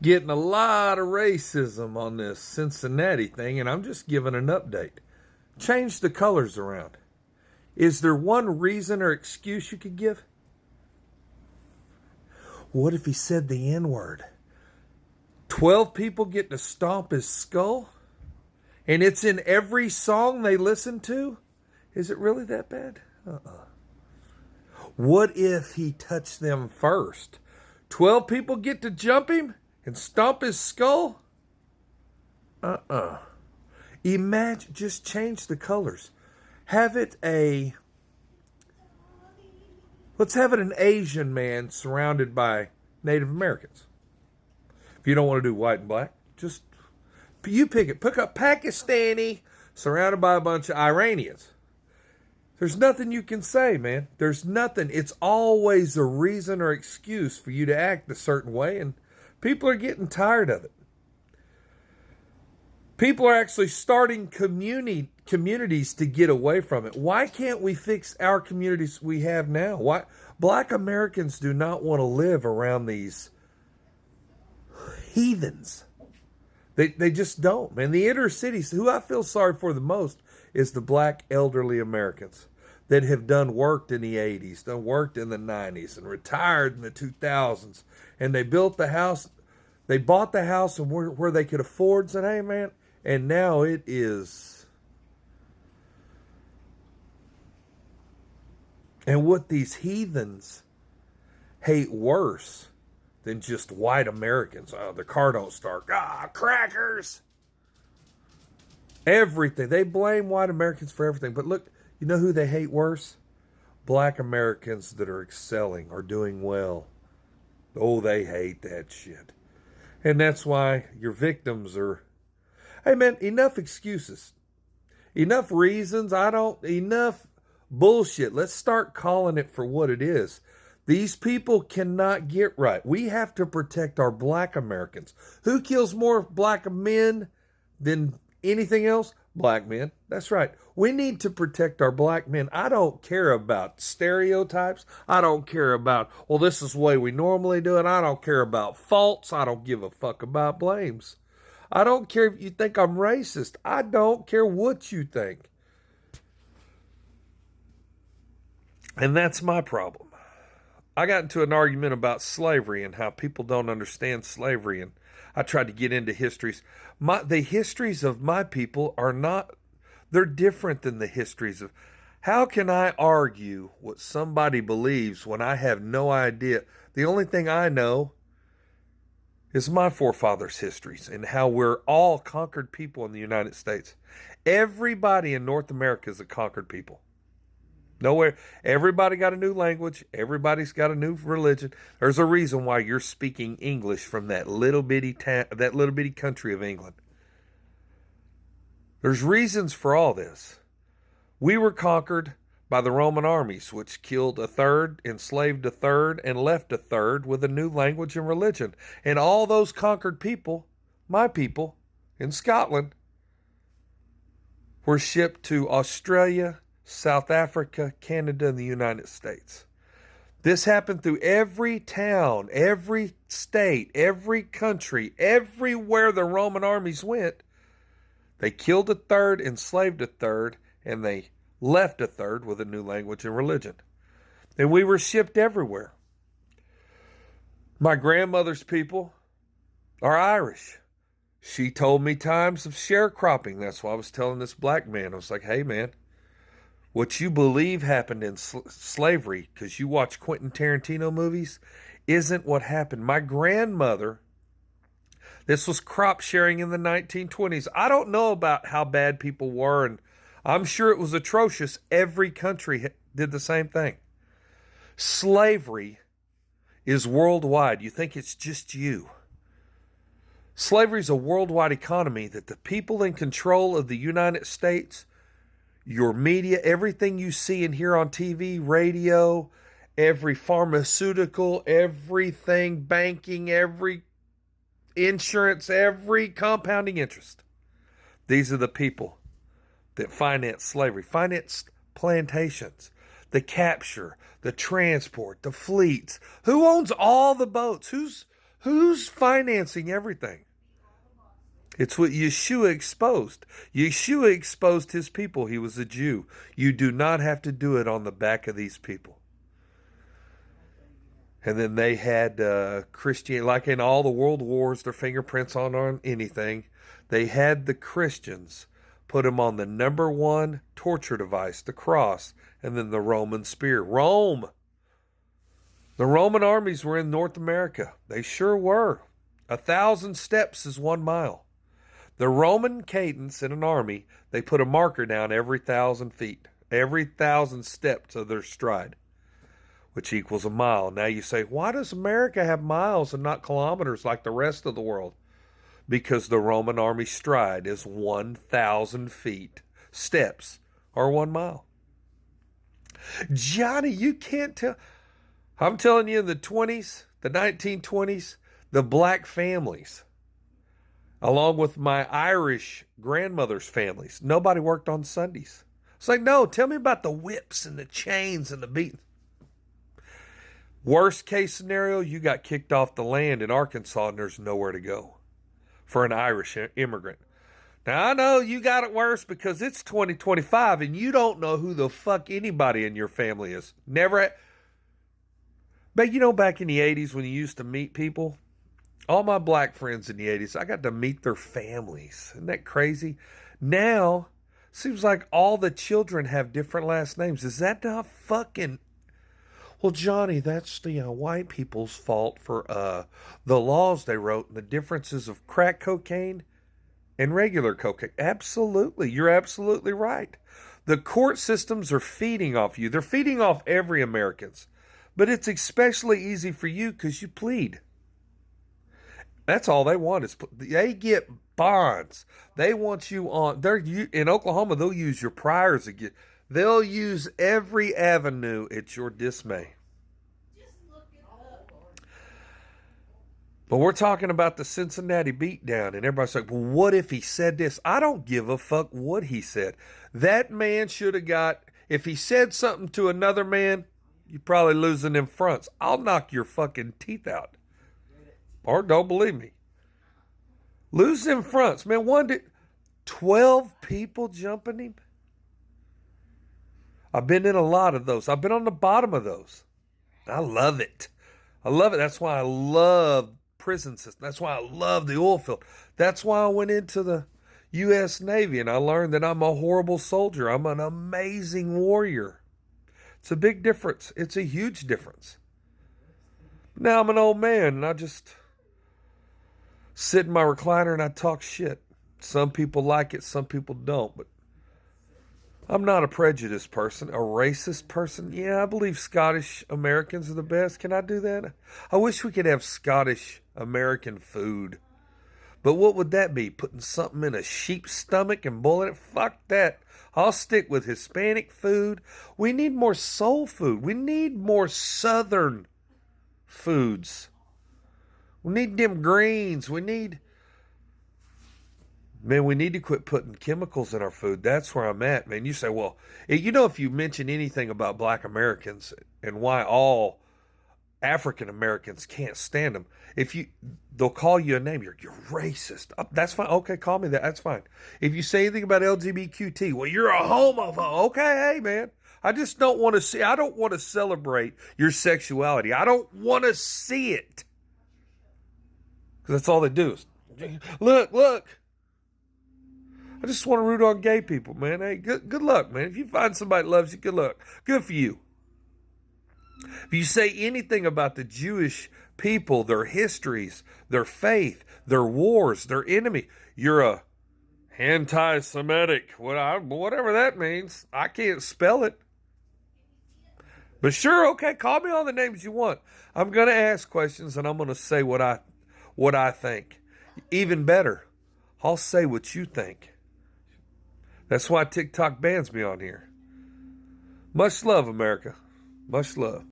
Getting a lot of racism on this Cincinnati thing, and I'm just giving an update. Change the colors around. Is there one reason or excuse you could give? What if he said the N word? 12 people get to stomp his skull? And it's in every song they listen to? Is it really that bad? What if he touched them first? 12 people get to jump him and stomp his skull? Imagine, just change the colors. Have it let's have it an Asian man surrounded by Native Americans. If you don't want to do white and black, just, you pick it. Pick up Pakistani surrounded by a bunch of Iranians. There's nothing you can say, man. There's nothing. It's always a reason or excuse for you to act a certain way, and people are getting tired of it. People are actually starting communities to get away from it. Why can't we fix our communities we have now? Why Black Americans do not want to live around these heathens. They just don't, man. The inner cities, who I feel sorry for the most is the black elderly Americans that have worked in the 80s, worked in the 90s, and retired in the 2000s. And they built the house, they bought the house and where they could afford, said, hey, man, and now it is. And what these heathens hate worse than just white Americans. The car don't start. Crackers. Everything. They blame white Americans for everything. But look, you know who they hate worse? Black Americans that are excelling, are doing well. Oh, they hate that shit. And that's why your victims are, hey man, enough excuses. Enough reasons. Enough bullshit. Let's start calling it for what it is. These people cannot get right. We have to protect our black Americans. Who kills more black men than anything else? Black men. That's right. We need to protect our black men. I don't care about stereotypes. I don't care about, well, this is the way we normally do it. I don't care about faults. I don't give a fuck about blames. I don't care if you think I'm racist. I don't care what you think. And that's my problem. I got into an argument about slavery and how people don't understand slavery, and I tried to get into histories. The histories of my people are not, they're different than the histories of, how can I argue what somebody believes when I have no idea? The only thing I know is my forefathers' histories and how we're all conquered people in the United States. Everybody in North America is a conquered people. Nowhere. Everybody got a new language. Everybody's got a new religion. There's a reason why you're speaking English from that little bitty country of England. There's reasons for all this. We were conquered by the Roman armies, which killed a third, enslaved a third, and left a third with a new language and religion. And all those conquered people, my people in Scotland, were shipped to Australia, South Africa, Canada, and the United States. This happened through every town, every state, every country, everywhere the Roman armies went. They killed a third, enslaved a third, and they left a third with a new language and religion. And we were shipped everywhere. My grandmother's people are Irish. She told me times of sharecropping. That's why I was telling this black man. I was like, hey man, what you believe happened in slavery, because you watch Quentin Tarantino movies, isn't what happened. My grandmother, this was crop sharing in the 1920s. I don't know about how bad people were, and I'm sure it was atrocious. Every country did the same thing. Slavery is worldwide. You think it's just you. Slavery is a worldwide economy that the people in control of the United States, your media, everything you see and hear on TV, radio, every pharmaceutical, everything, banking, every insurance, every compounding interest. These are the people that finance slavery, financed plantations, the capture, the transport, the fleets. Who owns all the boats? Who's financing everything? It's what Yeshua exposed. Yeshua exposed his people. He was a Jew. You do not have to do it on the back of these people. And then they had Christian, like in all the world wars, their fingerprints on anything. They had the Christians put them on the number one torture device, the cross, and then the Roman spear. Rome. The Roman armies were in North America. They sure were. 1,000 steps is 1 mile. The Roman cadence in an army, they put a marker down every 1,000 feet, every 1,000 steps of their stride, which equals a mile. Now you say, why does America have miles and not kilometers like the rest of the world? Because the Roman army stride is 1,000 feet. Steps are 1 mile. Johnny, you can't tell. I'm telling you, in the 20s, the 1920s, the black families, along with my Irish grandmother's families, nobody worked on Sundays. It's like, no, tell me about the whips and the chains and the beatings. Worst case scenario, you got kicked off the land in Arkansas and there's nowhere to go for an Irish immigrant. Now, I know you got it worse because it's 2025 and you don't know who the fuck anybody in your family is. Never. But you know, back in the 80s when you used to meet people, all my black friends in the 80s, I got to meet their families. Isn't that crazy? Now, seems like all the children have different last names. Is that not fucking... Well, Johnny, that's the white people's fault for the laws they wrote and the differences of crack cocaine and regular cocaine. Absolutely. You're absolutely right. The court systems are feeding off you. They're feeding off every Americans. But it's especially easy for you because you plead. That's all they want is they get bonds. They want you on. In Oklahoma, they'll use your priors again. They'll use every avenue at your dismay. But we're talking about the Cincinnati beatdown, and everybody's like, well, what if he said this? I don't give a fuck what he said. That man should have got, if he said something to another man, you're probably losing them fronts. I'll knock your fucking teeth out. Or don't believe me. Lose them fronts. Man, 12 people jumping him? I've been in a lot of those. I've been on the bottom of those. I love it. I love it. That's why I love prison system. That's why I love the oil field. That's why I went into the U.S. Navy and I learned that I'm a horrible soldier. I'm an amazing warrior. It's a big difference. It's a huge difference. Now I'm an old man and I just sit in my recliner and I talk shit. Some people like it, some people don't, but I'm not a prejudiced person, a racist person. Yeah, I believe Scottish Americans are the best. Can I do that? I wish we could have Scottish American food. But what would that be? Putting something in a sheep's stomach and boiling it? Fuck that. I'll stick with Hispanic food. We need more soul food. We need more Southern foods. We need them greens. We need to quit putting chemicals in our food. That's where I'm at, man. You say, well, you know, if you mention anything about black Americans and why all African Americans can't stand them, they'll call you a name. You're racist. That's fine. Okay, call me that. That's fine. If you say anything about LGBTQ, well, you're a homophobe. Okay, hey, man. I just don't want to see. I don't want to celebrate your sexuality. I don't want to see it. Because that's all they do is, look. I just want to root on gay people, man. Hey, good luck, man. If you find somebody that loves you, good luck. Good for you. If you say anything about the Jewish people, their histories, their faith, their wars, their enemy, you're a anti-Semitic, whatever that means. I can't spell it. But sure, okay, call me all the names you want. I'm going to ask questions and I'm going to say what I think. Even better, I'll say what you think. That's why TikTok bans me on here. Much love, America. Much love.